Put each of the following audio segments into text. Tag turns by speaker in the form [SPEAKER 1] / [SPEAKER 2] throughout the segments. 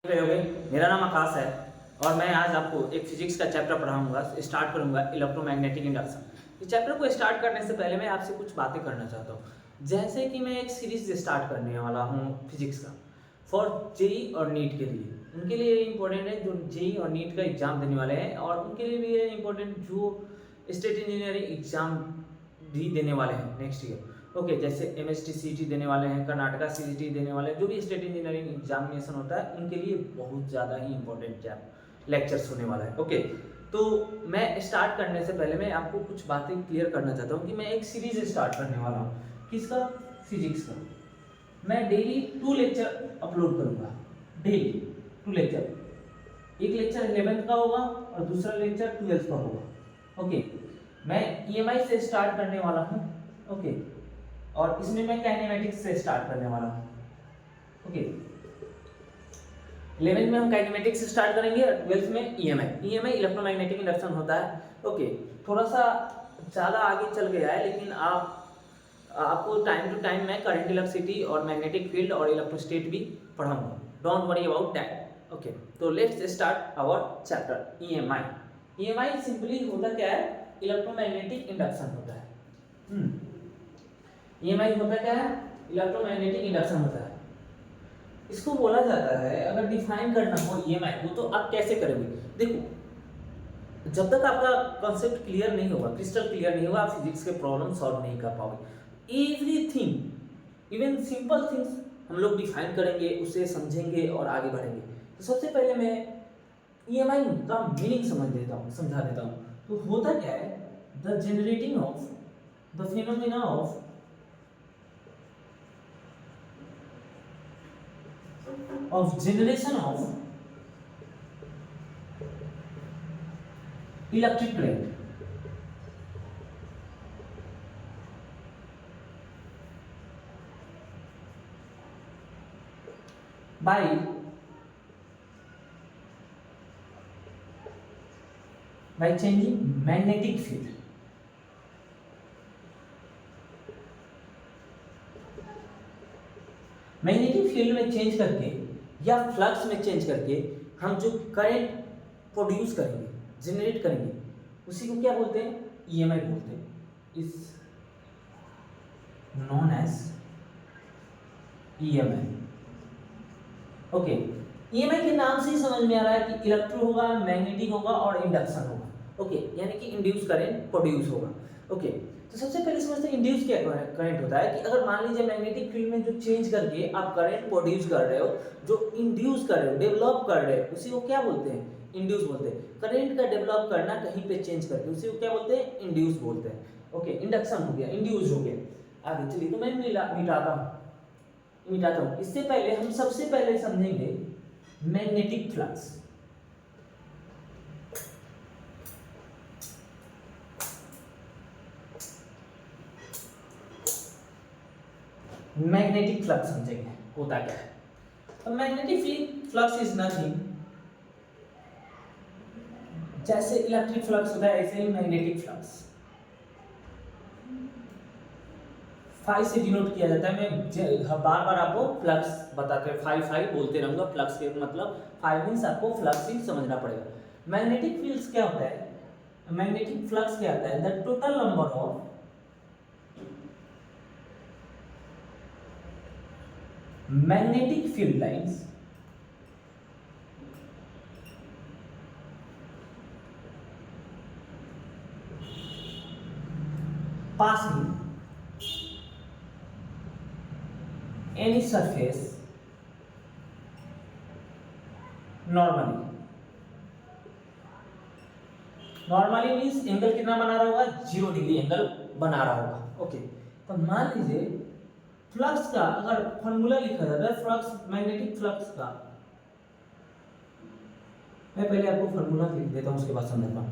[SPEAKER 1] रहे मेरा नाम आकाश है और मैं आज आपको एक फिजिक्स का चैप्टर पढ़ाऊंगा। स्टार्ट करूंगा इलेक्ट्रोमैग्नेटिक इंडक्शन। इस चैप्टर को स्टार्ट करने से पहले मैं आपसे कुछ बातें करना चाहता हूँ। जैसे कि मैं एक सीरीज स्टार्ट करने वाला हूँ फिजिक्स का फॉर जेई और नीट के लिए। उनके लिए इंपॉर्टेंट है जो जेई और नीट का एग्जाम देने वाले हैं, और उनके लिए भी है इंपॉर्टेंट जो स्टेट इंजीनियरिंग एग्जाम भी देने वाले हैं नेक्स्ट ईयर। ओके, जैसे एमएसटी सीईटी देने वाले हैं, कर्नाटका सीईटी देने वाले हैं, जो भी स्टेट इंजीनियरिंग एग्जामिनेशन होता है उनके लिए बहुत ज़्यादा ही इंपॉर्टेंट लेक्चर्स होने वाला है। ओके, तो मैं स्टार्ट करने से पहले मैं आपको कुछ बातें क्लियर करना चाहता हूँ कि मैं एक सीरीज स्टार्ट करने वाला हूँ। किसका? फिजिक्स का। मैं डेली 2 लेक्चर अपलोड करूँगा। Daily 2 lecture. एक लेक्चर 11th का होगा और दूसरा लेक्चर 12th का होगा। ओके, मैं ईएमआई से स्टार्ट करने वाला हूँ। ओके, और इसमें मैं काइनेमेटिक्स से स्टार्ट करने वाला हूँ। ओके, 11th में हम काइनेमेटिक्स से स्टार्ट करेंगे और 12th में ईएमआई इलेक्ट्रोमैग्नेटिक इंडक्शन होता है। ओके, थोड़ा सा ज़्यादा आगे चल गया है, लेकिन आपको टाइम टू टाइम मैं करंट इलेक्ट्रिसिटी और मैग्नेटिक फील्ड और इलेक्ट्रोस्टेट भी पढ़ाऊंगा। Don't worry about that. Okay, तो let's start our chapter EMI. EMI simply होता क्या है? इलेक्ट्रोमैग्नेटिक इंडक्शन होता है। ईएमआई होता क्या है? इलेक्ट्रोमैग्नेटिक इंडक्शन होता है। इसको बोला जाता है, अगर डिफाइन करना हो ईएमआई को तो आप कैसे करेंगे? देखो, जब तक आपका कॉन्सेप्ट क्लियर नहीं होगा, क्रिस्टल क्लियर नहीं होगा, आप फिजिक्स के प्रॉब्लम सॉल्व नहीं कर पाओगे। एवरीथिंग, इवन सिंपल थिंग्स हम लोग डिफाइन करेंगे, उसे समझेंगे और आगे बढ़ेंगे। तो सबसे पहले मैं ईएमआई का मीनिंग समझा देता हूँ। तो होता क्या है? The generating of the phenomena of generation of electric current by changing magnetic field। Magnetic field में चेंज करके या फ्लक्स में चेंज करके हम जो करंट प्रोड्यूस करेंगे, जनरेट करेंगे, उसी को क्या बोलते हैं? ईएमआई बोलते हैं। Is known as EMI. Okay, EMI के नाम से ही समझ में आ रहा है कि इलेक्ट्रो होगा, मैग्नेटिक होगा और इंडक्शन होगा। ओके, यानी कि इंड्यूस करंट प्रोड्यूस होगा। ओके, तो सबसे पहले समझते हैं इंड्यूस क्या करंट होता है। कि अगर मान लीजिए मैग्नेटिक फील्ड में जो चेंज करके आप करंट प्रोड्यूस कर रहे हो, जो इंड्यूस कर रहे हो, डेवलप कर रहे हो, उसी को क्या बोलते हैं? इंड्यूस बोलते हैं। करंट का डेवलप करना कहीं पे चेंज करके, उसी को क्या बोलते हैं? इंड्यूस बोलते हैं। ओके, इंडक्शन हो गया, इंड्यूस हो गया। आगे चलिए, तो मैं मिटाता हूं। इससे पहले हम सबसे पहले समझेंगे मैग्नेटिक फ्लक्स। मैग्नेटिक फ्लक्स समझेंगे होता क्या है। तो मैग्नेटिक फ्लक्स इज नथिंग, जैसे इलेक्ट्रिक फ्लक्स होता है ऐसे ही मैग्नेटिक फ्लक्स फाई से डिनोट किया जाता है। मैं बार बार आपको फ्लक्स बताते हैं, फाई बोलते रहूंगा। फ्लक्स के मतलब फाई मींस आपको फ्लक्स ही समझना पड़ेगा। मैग्नेटिक फील्ड्स क्या होता है? मैग्नेटिक फ्लक्स क्या होता है? The total number of magnetic field lines passing any surface normally means angle कितना बना रहा होगा? 0 डिग्री एंगल बना रहा होगा। ओके, तो मान लीजिए फ्लक्स का अगर फॉर्मूला लिखा जाता है, फ्लक्स, मैग्नेटिक फ्लक्स का, मैं पहले आपको फॉर्मूला लिख देता हूं, उसके बाद समझाता हूं।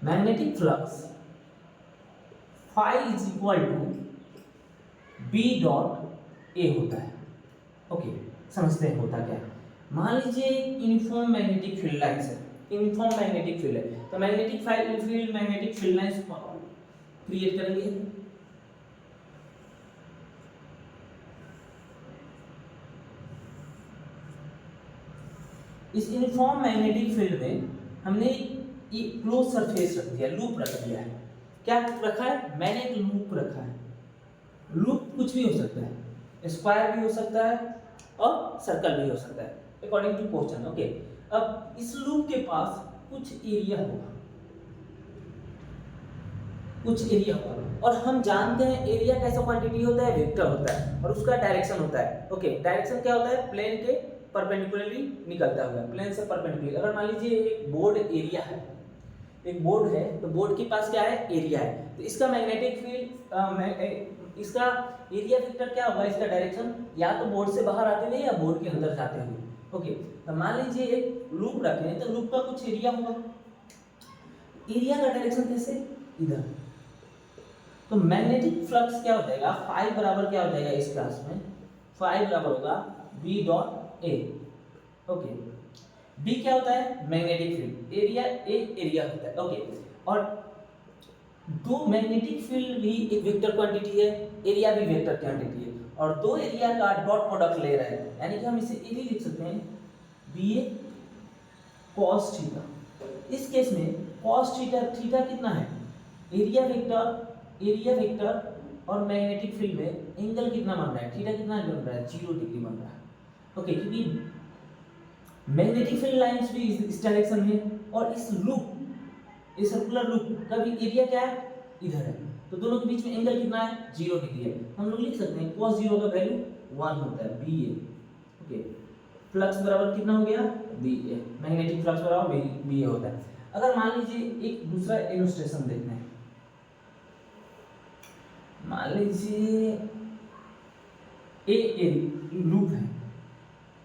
[SPEAKER 1] Magnetic flux phi is equal to B dot A होता है। ओके, समझते हैं होता क्या है। मान लीजिए यूनिफॉर्म मैग्नेटिक फील्ड लाइंस है, यूनिफॉर्म मैग्नेटिक फील्ड है, तो magnetic field magnetic field lines create करेंगे। इस यूनिफॉर्म मैग्नेटिक फील्ड में हमने एक क्लोज सरफेस रख दिया, लूप रख दिया है। क्या रखा है? मैंने एक लूप रखा है। लूप कुछ भी हो सकता है, स्क्वायर भी हो सकता है और सर्कल भी हो सकता है अकॉर्डिंग टू क्वेश्चन। ओके, अब इस लूप के पास कुछ एरिया होगा, कुछ एरिया होगा, और हम जानते हैं एरिया कैसा क्वांटिटी होता है? वेक्टर होता है, और उसका डायरेक्शन होता है। ओके, डायरेक्शन क्या होता है? प्लेन के परपेंडिकुलरली निकलता हुआ, प्लेन से परपेंडिकुलर। अगर मान लीजिए एक बोर्ड एरिया है, एक बोर्ड है, तो बोर्ड के पास क्या है? एरिया है। तो इसका मैग्नेटिक फील्ड, इसका एरिया वेक्टर क्या होगा? इसका डायरेक्शन या तो बोर्ड से बाहर आते हुए या बोर्ड के अंदर जाते हुए। ओके, तो मान लीजिए एक लूप रखे हैं, तो लूप का कुछ एरिया होगा। एरिया का डायरेक्शन कैसे? इधर। तो मैग्नेटिक फ्लक्स क्या हो जाएगा? फाई बराबर क्या हो जाएगा इस क्लास में? फाई बराबर होगा B dot A. Okay, B क्या होता है? Magnetic field. एरिया एक एरिया होता है। ओके, और दो मैग्नेटिक फील्ड भी एक वेक्टर क्वांटिटी है, एरिया भी वेक्टर क्वांटिटी है, और दो एरिया का डॉट प्रोडक्ट ले रहे हैं, यानी कि हम इसे ए भी लिख सकते हैं, बी ए कॉस थीटा। इस केस में कॉस थीटा, थीटा कितना है? एरिया वेक्टर और मैग्नेटिक फील्ड में एंगल कितना बन रहा है? थीटा कितना बन रहा है? 0 डिग्री बन रहा है। ओके, क्योंकि मैग्नेटिक फील्ड लाइंस भी इस डायरेक्शन में, और इस लूप, इस सर्कुलर लूप का भी एरिया क्या है? इधर है, तो दोनों के बीच में एंगल कितना है? 0 डिग्री है। हम लोग लिख सकते हैं cos 0 का वैल्यू 1 होता है, बी ए। ओके, फ्लक्स बराबर कितना हो गया? बी ए, मैग्नेटिक फ्लक्स बराबर बी ए होता है। अगर मान लीजिए एक दूसरा इलस्ट्रेशन देखते हैं, मान लीजिए ए लूप है।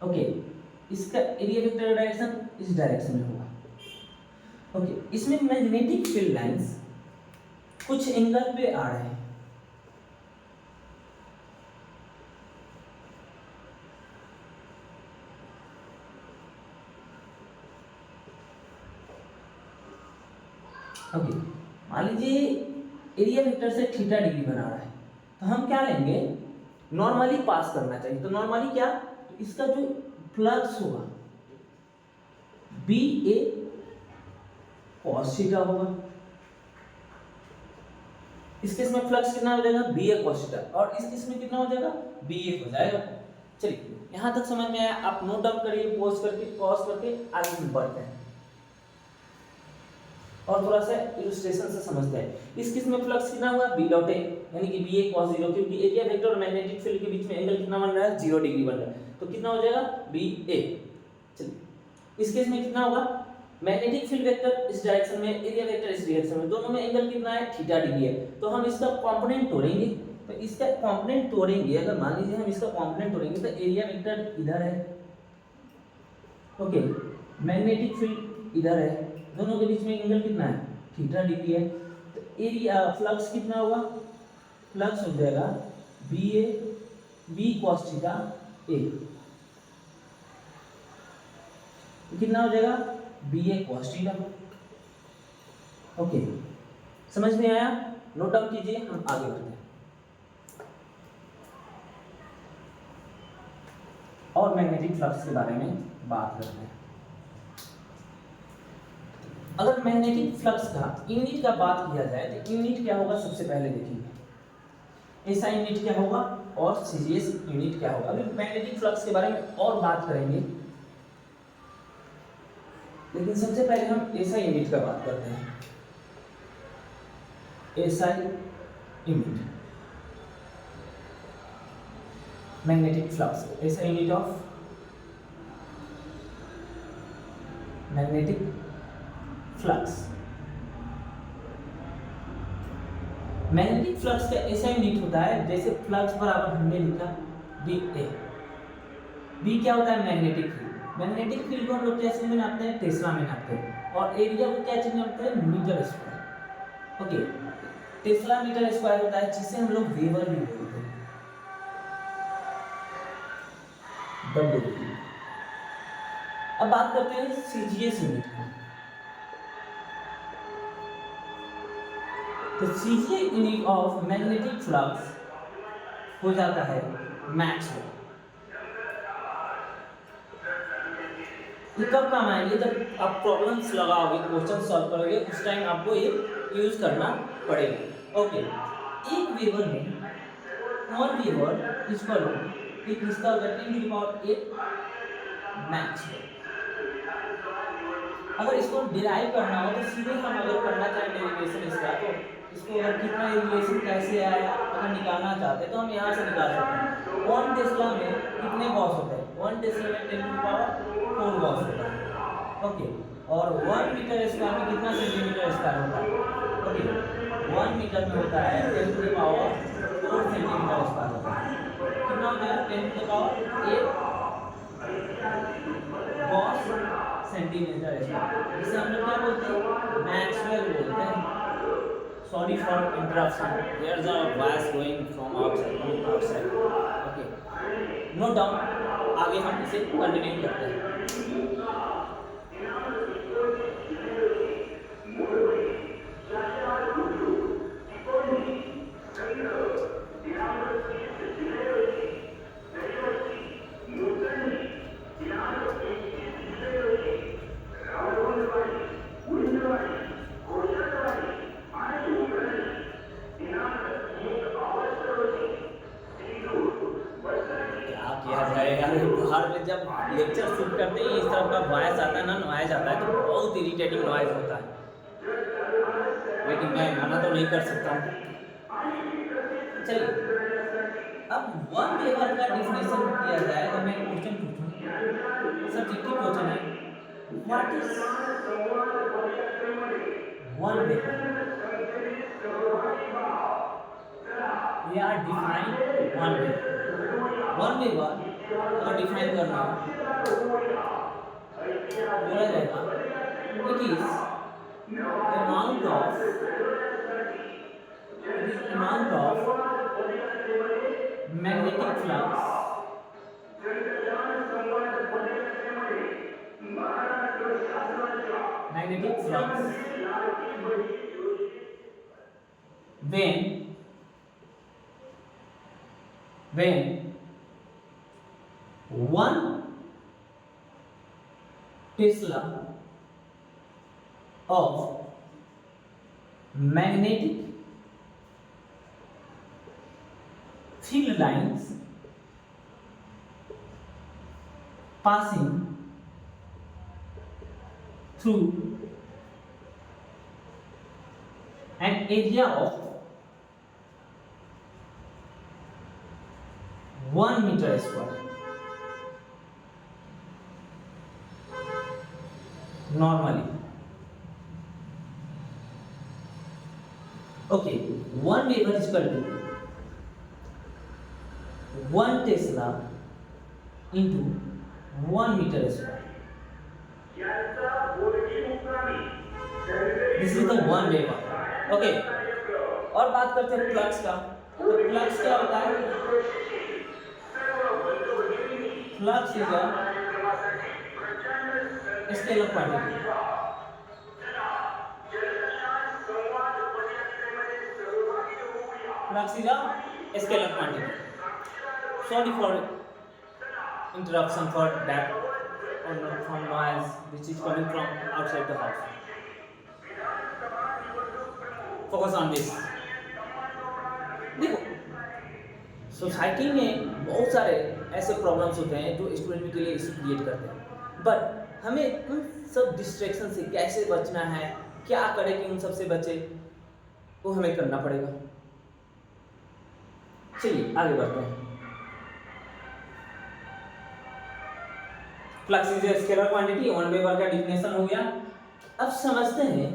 [SPEAKER 1] ओके, इसका एरिया वेक्टर डायरेक्शन इस डायरेक्शन में होगा। ओके, इसमें मैग्नेटिक फील्ड लाइंस कुछ एंगल पे आ रहे हैं। ओके, मान लीजिए एरिया वेक्टर से थीटा डिग्री बना रहा है, तो हम क्या लेंगे? नॉर्मली पास करना चाहिए। तो नॉर्मली क्या? तो इसका जो फ्लक्स होगा बी ए कॉस थीटा होगा। इस केस में फ्लक्स कितना हो जाएगा? बी ए कॉस थीटा, और इस केस में कितना हो जाएगा? बी ए हो जाएगा। चलिए, यहां तक समझ में आया? आप नोट डाउन करिए, पॉज करके, पॉज करके आगे हम बढ़ते हैं और थोड़ा सा इलस्ट्रेशन से समझते हैं। इस केस में फ्लक्स कितना हुआ? बी डॉट ए, यानी कि बी ए कॉस 0, क्योंकि एरिया वेक्टर और मैग्नेटिक फील्ड के बीच में एंगल कितना बन रहा है? 0 डिग्री बन रहा है, तो कितना हो जाएगा? बी ए। चलिए, इस केस में कितना होगा? मैग्नेटिक फील्ड वेक्टर इस डायरेक्शन में, एरिया वेक्टर इस डायरेक्शन में, दोनों में एंगल कितना है? थीटा डिग्री है। तो हम इसका कंपोनेंट तोड़ेंगे, तो इसका कंपोनेंट तोड़ेंगे, अगर मान लीजिए हम इसका कंपोनेंट तोड़ेंगे तो एरिया वेक्टर इधर है, ओके, मैग्नेटिक फील्ड इधर है, दोनों के बीच में एंगल कितना है? थीटा डिग्री है। तो एरिया फ्लक्स कितना होगा? फ्लक्स हो जाएगा B A B cos theta A, कितना हो जाएगा? B A cos theta. Okay, समझ में आया? नोट डाउन कीजिए, हम आगे बढ़ते हैं और मैग्नेटिक फ्लक्स के बारे में बात करते हैं। अगर मैग्नेटिक फ्लक्स का यूनिट का बात किया जाए तो यूनिट क्या होगा? सबसे पहले देखिए ऐसा यूनिट क्या होगा और सीजीएस यूनिट क्या होगा। अभी मैग्नेटिक फ्लक्स के बारे में और बात करेंगे, लेकिन सबसे पहले हम एसआई यूनिट का बात करते हैं। SI unit magnetic flux, SI unit of magnetic flux. Magnetic flux का ऐसा यूनिट होता है, जैसे फ्लक्स बराबर हमने लिखा बी ए। बी क्या होता है? Magnetic field. मैग्नेटिक फील्ड को हम लोग कैसे में नापते हैं? टेस्ला में नापते हैं, और एरिया को क्या चीज नापते हैं? Metre square. Okay, tesla metre square होता है, जिसे हम लोग वेबर भी बोलते हैं, डब्ल्यू। अब बात करते हैं सीजीएस यूनिट की। तो CGS unit of magnetic flux हो जाता है मैक्स लॉ। ये कब काम आएंगे? जब आप प्रॉब्लम्स लगाओगे, क्वेश्चन सॉल्व करोगे, उस टाइम आपको ये यूज करना पड़ेगा। ओके, एक वेवर में 1 वेवर इक्वल टू एक रिश्ता होगा 10⁸ मैक्स। अगर इसको डिराइव करना हो तो सीधे हम अगर करना चाहें डेरिवेशन इसका, तो इसको अगर कितना रिलेशन कैसे आया अगर निकालना चाहते हैं तो हम यहाँ से निकाल सकते हैं। 1 टेस्ला में कितने गॉस होते हैं? 1 टेस्ला में 10⁴ गॉस होता है। ओके, और 1 मीटर स्क्वायर में कितना सेंटीमीटर स्क्वायर होता है? ओके, 1 मीटर में होता है 10⁴ 4 सेंटीमीटर स्क्वायर होता है। कितना होता है? 10⁸ गॉस सेंटीमीटर स्क्वायर। इसे हम लोग क्या बोलते हैं? मैक्सवेल बोलते हैं। Sorry for interruption, there is a voice going from outside. Okay, no doubt, आगे हम इसे कंटिन्यू करते हैं। बाहर में जब लेक्चर शूट करते हैं इस तरह का वॉइस आता है ना, नॉइज आता है, तो बहुत इरिटेटिंग नॉइज होता है, लेकिन मैं मना तो नहीं कर सकता हूँ। चलिए, अब 1 वेवर का डिफिनेशन दिया जाए तो मैं क्वेश्चन पूछूं, सब्जेक्टिव क्वेश्चन है, what is 1 weber? We are define 1 weber. 1 weber अगर डिफाइन करना बोला जाएगा, it is amount of magnetic flux when 1 Tesla of magnetic field lines passing through an area of 1 meter square normally. Okay, 1 Weber is equal to 1 Tesla into 1 meter square. This is the 1 Weber. Okay, और बात करते हैं flux का। तो flux क्या होता है? Flux is a scalar quantity. Flux is a scalar quantity. Sorry for interruption for that or from noise which is coming from outside the house. Focus on this. देखो, सोसाइटी में बहुत सारे ऐसे प्रॉब्लम्स होते हैं जो स्टूडेंट के लिए इशू क्रिएट करते हैं, बट हमें उन सब डिस्ट्रैक्शन से कैसे बचना है, क्या करें कि उन सब से बचे, वो हमें करना पड़ेगा। चलिए आगे बढ़ते हैं। Flux is a scalar quantity, 1 weber का डिफिनेशन हो गया। अब समझते हैं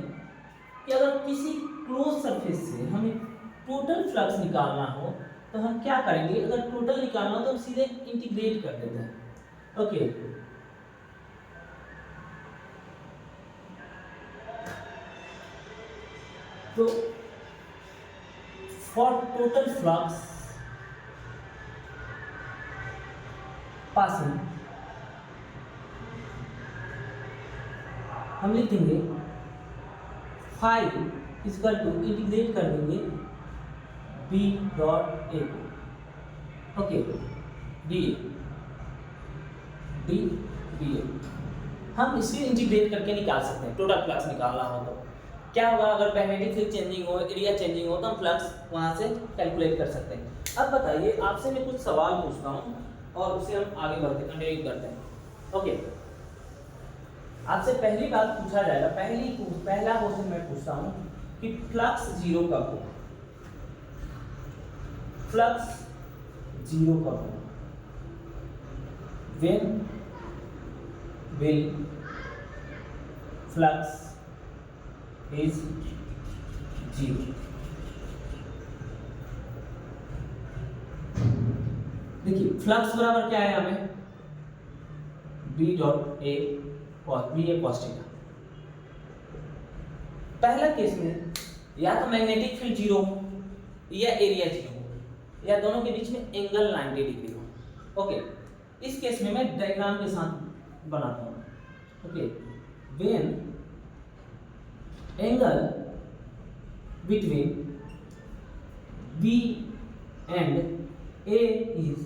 [SPEAKER 1] कि अगर किसी क्लोज सरफेस से हमें टोटल फ्लक्स निकालना हो तो हम क्या करेंगे? अगर टोटल निकालना हो तो हम सीधे इंटीग्रेट कर देते हैं। ओके, तो फॉर टोटल फ्लक्स पासिंग हम लिख देंगे 5 इक्वल टू इंटीग्रेट कर देंगे b dot a, okay, d a हम इसे इंटीग्रेट करके निकाल सकते हैं, टोटल फ्लक्स निकालना हो तो क्या होगा, अगर मैग्नेटिक फील्ड चेंजिंग हो, एरिया चेंजिंग हो, तो हम फ्लक्स वहाँ से कैलकुलेट कर सकते हैं। अब बताइए, आपसे मैं कुछ सवाल पूछता हूँ और उससे हम आगे बढ़ते कंटिन्यू करते हैं। ओके, आपसे पहली बात पूछा जाएगा, पहला क्वेश्चन मैं पूछता हूँ कि फ्लक्स जीरो कब हो, फ्लक्स जीरो कब हो, when will flux is zero। देखिए फ्लक्स बराबर क्या है हमें, b dot A cos B A cos theta. पहला केस में या तो मैग्नेटिक फील्ड जीरो हो या एरिया जीरो हो या दोनों के बीच में एंगल 90 डिग्री हो। ओके, इस केस में मैं डायग्राम के साथ बनाता हूँ। Okay, when angle between B and A is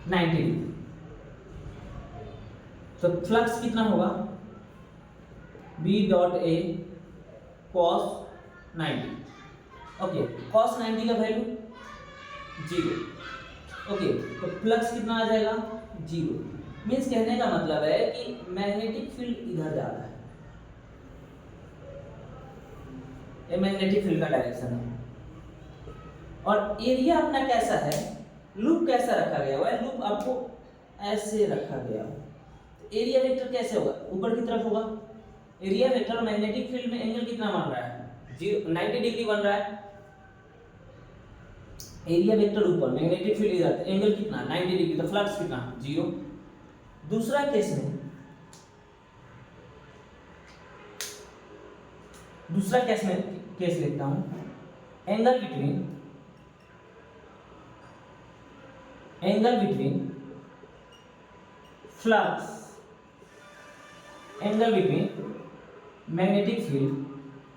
[SPEAKER 1] 90 degree, तो फ्लक्स कितना होगा, B dot A cos 90। Okay, cos 90 का वैल्यू जीरो। ओके, तो फ्लक्स कितना आ जाएगा, जीरो। मीन्स कहने का मतलब है कि मैग्नेटिक फील्ड इधर जा रहा है, ये मैग्नेटिक फील्ड का डायरेक्शन है। और एरिया अपना कैसा है, लूप कैसा रखा गया हुआ है, लूप आपको ऐसे रखा गया हो, तो एरिया वेक्टर कैसे होगा, ऊपर की तरफ होगा। एरिया वेक्टर मैग्नेटिक फील्ड में एंगल कितना बन रहा है, 90 डिग्री बन रहा है। एरिया वेक्टर ऊपर, मैग्नेटिक फील्ड इधर, एंगल कितना 90 डिग्री, तो फ्लक्स कितना, जीरो। दूसरा केस में केस लिखता हूं, angle between flux, angle between magnetic field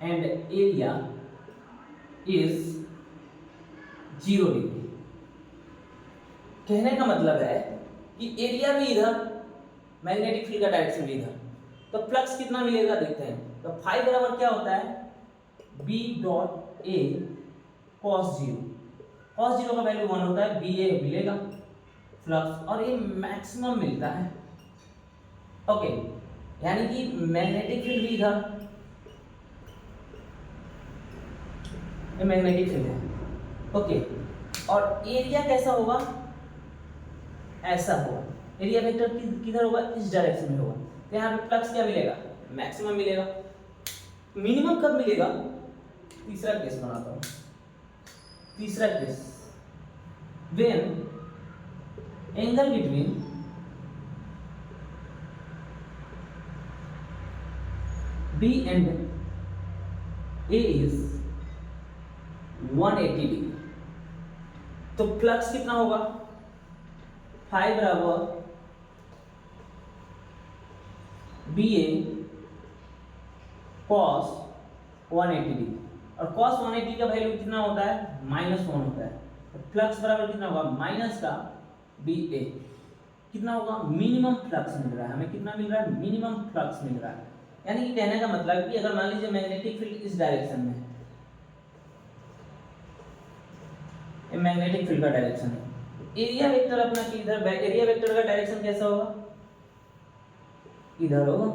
[SPEAKER 1] and area is 0 degree. कहने का मतलब है कि एरिया भी इधर, मैग्नेटिक फील्ड का डायरेक्शन भी इधर, तो फ्लक्स कितना मिलेगा देखते हैं। तो फाई बराबर क्या होता है, B dot A cos zero, cos zero का वैल्यू 1 होता है, बी ए मिलेगा फ्लक्स, और ये मैक्सिमम मिलता है। ओके, यानी कि मैग्नेटिक फील्ड भी इधर, ये मैग्नेटिक फील्ड है। ओके, और एरिया कैसा होगा, ऐसा होगा, एरिया वेक्टर किधर होगा, इस डायरेक्शन में होगा, तो यहाँ पे फ्लक्स क्या मिलेगा, मैक्सिमम मिलेगा। मिनिमम कब मिलेगा, तीसरा केस बनाता हूँ। तीसरा case, when angle between B and A is 180 degree, तो फ्लक्स कितना होगा, फाई बराबर बी ए कॉस 180 डिग्री, और कॉस 180 का वैल्यू कितना होता है, -1 होता है, तो फ्लक्स बराबर कितना होगा, माइनस का बी ए, कितना होगा, मिनिमम फ्लक्स मिल रहा है हमें, कितना मिल रहा है, मिनिमम फ्लक्स मिल रहा है। यानी कि कहने का मतलब कि अगर मान लीजिए मैग्नेटिक फील्ड इस डायरेक्शन में है, ये मैग्नेटिक फील्ड का डायरेक्शन है, एरिया वेक्टर अपना किधर, एरिया वेक्टर का डायरेक्शन कैसा होगा, इधर होगा।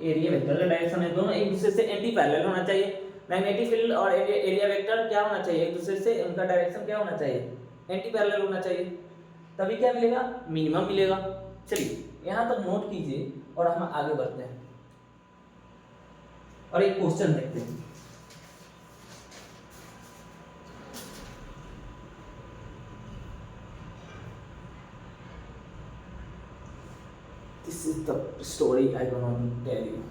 [SPEAKER 1] एरिया वेक्टर का डायरेक्शन है, दोनों एक दूसरे से एंटी पैरेलल होना चाहिए। मैग्नेटिक फील्ड और एरिया वेक्टर क्या होना चाहिए, एक दूसरे से, उनका डायरेक्शन क्या होना चाहिए, एंटी पैरेलल होना चाहिए, तभी क्या मिलेगा, मिनिमम मिलेगा। चलिए यहाँ तक नोट कीजिए और हम आगे बढ़ते हैं और एक क्वेश्चन देखते हैं। This is the story I want to tell you.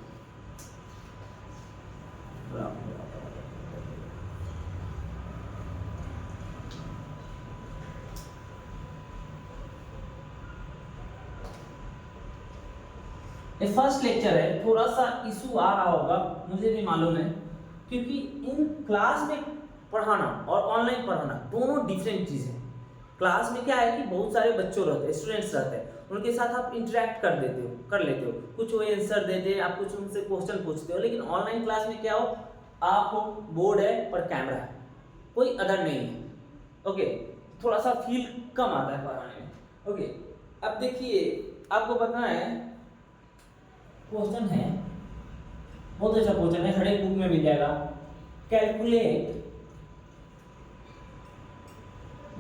[SPEAKER 1] ये फर्स्ट लेक्चर है, थोड़ा सा इशू आ रहा होगा, मुझे भी मालूम है, क्योंकि इन क्लास में पढ़ाना और ऑनलाइन पढ़ाना दोनों डिफरेंट चीज़ है। क्लास में क्या है कि बहुत सारे बच्चों रहते हैं, स्टूडेंट्स रहते हैं, उनके साथ आप इंटरेक्ट कर लेते हो, कुछ वो आंसर देते हैं, आप कुछ उनसे क्वेश्चन पूछते हो। लेकिन ऑनलाइन क्लास में क्या हो, आप हो, बोर्ड है और कैमरा है, कोई अदर नहीं है। ओके, थोड़ा सा फील कम आता है पढ़ाने में। ओके, अब देखिए आपको पता है क्वेश्चन है, बहुत अच्छा क्वेश्चन है, हर एक बुक में मिल जाएगा। Calculate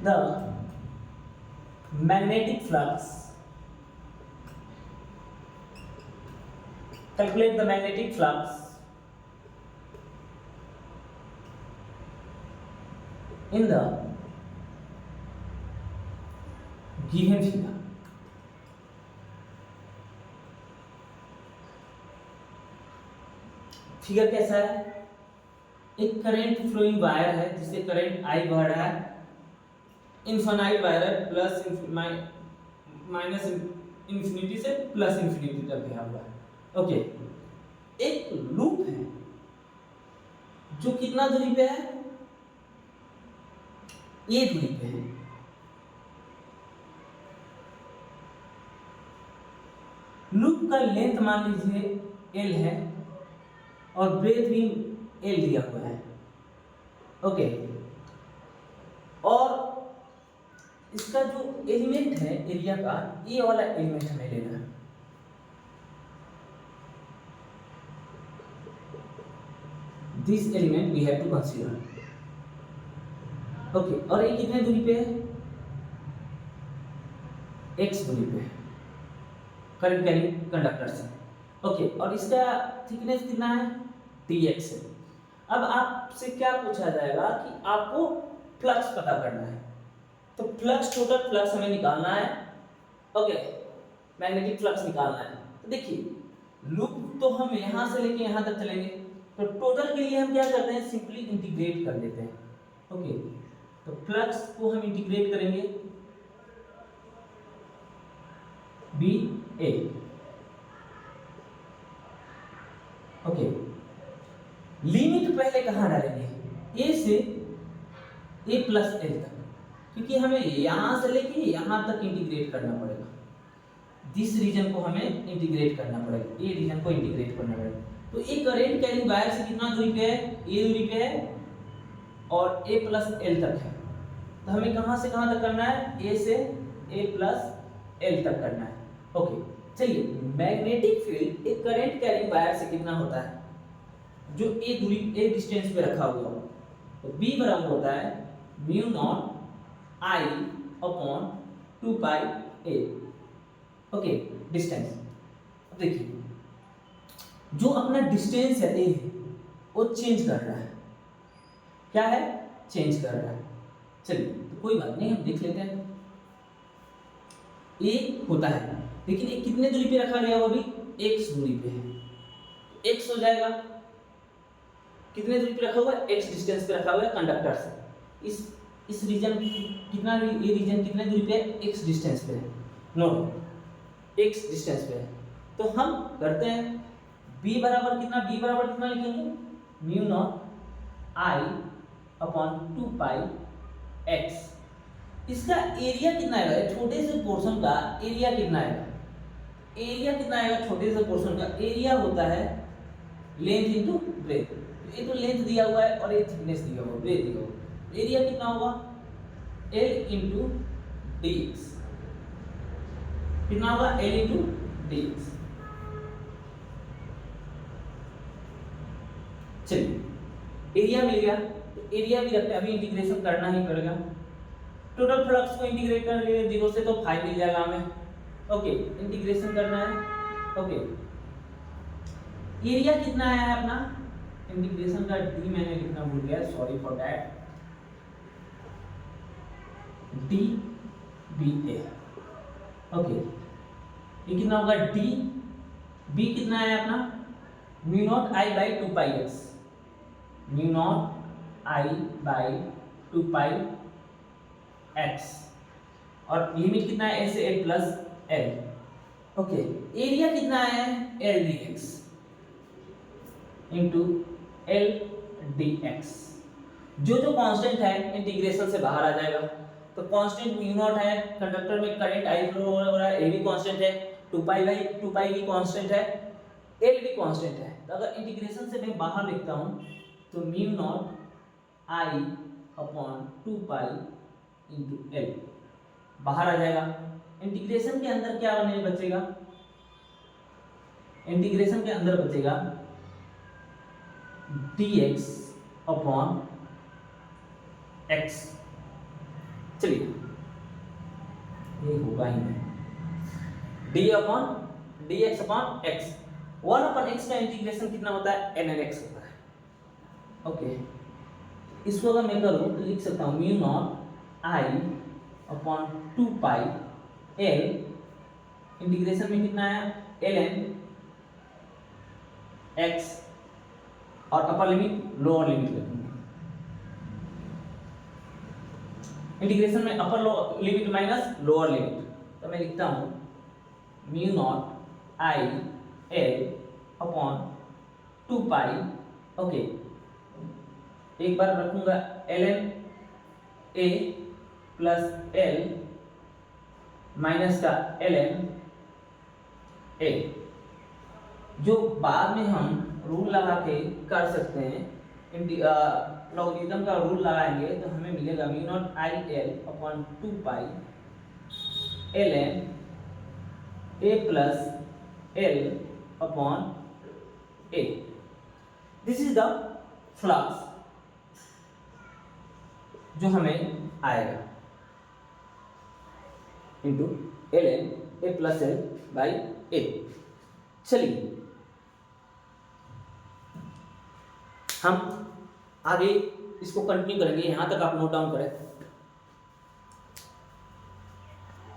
[SPEAKER 1] the magnetic flux, calculate the magnetic flux in the given figure। Figure कैसा है, एक करंट फ्लोइंग वायर है जिससे करंट आई बह रहा है, इनफाइनाइट वायर है, प्लस माइनस इंफिनिटी से प्लस इंफिनिटी तक गया हुआ है। ओके, एक लूप है जो कितना दूरी पे है, ये दूरी पे है। लूप का लेंथ मान लीजिए एल है और ब्रेथ भी एल दिया हुआ है। ओके, और इसका जो एलिमेंट है एरिया का, ये वाला एलिमेंट हमें लेना है। This element we have to consider. Okay, और ये कितने दूरी पे है, x दूरी पे है करंट कैरिंग कंडक्टर से। ओके, और इसका थिकनेस कितना है, dx है। अब आपसे क्या पूछा जाएगा कि आपको फ्लक्स पता करना है, तो फ्लक्स, टोटल फ्लक्स हमें निकालना है। ओके, मैग्नेटिक फ्लक्स निकालना है। तो देखिए लूप तो हम यहां से लेके यहां तक चलेंगे, तो टोटल के लिए हम क्या करते हैं, सिंपली इंटीग्रेट कर देते हैं। ओके, तो फ्लक्स को हम इंटीग्रेट करेंगे बी ए। ओके, लिमिट पहले कहां डालेंगे, ए से ए प्लस एल तक, क्योंकि हमें यहां से लेके यहां तक इंटीग्रेट करना पड़ेगा। दिस रीजन को हमें इंटीग्रेट करना पड़ेगा, ए रीजन को इंटीग्रेट करना पड़ेगा। तो ए करंट कैरिंग वायर से कितना दूरी पे है, ए दूरी पे है और ए प्लस एल तक है। तो हमें कहां से कहां तक करना है, ए से ए प्लस एल तक करना है। ओके, चलिए, मैग्नेटिक फील्ड एक करंट कैरिंग वायर से कितना होता है, जो ए दूरी, ए डिस्टेंस पे रखा हुआ हो, तो B बराबर होता है mu naught I upon 2 pi A। Okay, distance. अब देखिए जो अपना डिस्टेंस है A, वो चेंज कर रहा है, क्या है, चेंज कर रहा है। चलिए, तो कोई बात नहीं, हम देख लेते हैं। A होता है, लेकिन ये कितने दूरी पे रखा गया, वो भी x दूरी पे है। x हो जाएगा, कितने दूरी पे रखा हुआ है, x डिस्टेंस पे रखा हुआ है कंडक्टर से। इस रीजन कितना, ये रीजन कितने दूरी पे है, x डिस्टेंस पे है, नो x डिस्टेंस पे है। तो हम करते हैं b बराबर कितना लिखेंगे, mu naught I upon 2 pi x। इसका एरिया कितना आएगा, छोटे से पोर्शन का एरिया कितना आएगा, छोटे से पोर्शन का एरिया होता है लेंथ इनटू ब्रेथ। तो ये तो लेंथ दिया हुआ है और ये थिकनेस दिया हुआ है, ब्रेथ दिया हुआ है। एरिया कितना होगा, L इंटू dx, कितना होगा, L इंटू dx। चलिए, एरिया मिल गया, तो एरिया भी रखते हैं, अभी इंटीग्रेशन करना ही पड़ेगा। टोटल फ्लक्स को इंटीग्रेट कर लिए, 0 से तो 5 मिल जाएगा हमें। ओके, इंटीग्रेशन करना है। ओके, एरिया कितना आया है अपना, इंटीग्रेशन का डी मैंने लिखना भूल गया, sorry for that, D B A. Okay, ये कितना होगा, डी बी कितना है अपना, mu naught I by 2 pi X, mu naught I by 2 pi X, और लिमिट कितना है, ए से A plus L. Okay, area कितना है, L D X into L D X. जो कांस्टेंट है इंटीग्रेशन से बाहर आ जाएगा, तो कांस्टेंट म्यू नॉट है, कंडक्टर में करंट आई फ्लो हो रहा है, ए भी कांस्टेंट है, 2 पाई की कांस्टेंट है, एल भी कांस्टेंट है। तो अगर इंटीग्रेशन से मैं बाहर लिखता हूं तो म्यू नॉट आई अपॉन 2 पाई इंटू एल बाहर आ जाएगा। इंटीग्रेशन के अंदर क्या बचेगा, इंटीग्रेशन के अंदर बचेगा dx अपॉन x। चलिए ये होगा ही नहीं, dx upon x, 1 upon x का इंटीग्रेशन कितना होता है, ln x होता है। ओके, इसको अगर मैं करूं तो लिख सकता हूं म्यू नॉट आई अपॉन 2 पाई एल, इंटीग्रेशन में कितना आया ln x, और अपर लिमिट लोअर लिमिट रखेंगे। इंटीग्रेशन में upper limit minus lower limit, तो मैं लिखता हूं mu naught I L upon 2 pi, okay एक बार रखूंगा ln a plus L minus का ln a, जो बाद में हम रूल लगा के कर सकते हैं, लॉगरिथम का रूल लगाएंगे तो हमें मिलेगा mu naught I L upon 2 pi ln a plus L upon a। This is the flux जो हमें आएगा into ln a plus L by a। चलिए हम आगे इसको कंटिन्यू करेंगे, यहां तक आप नोट डाउन करें।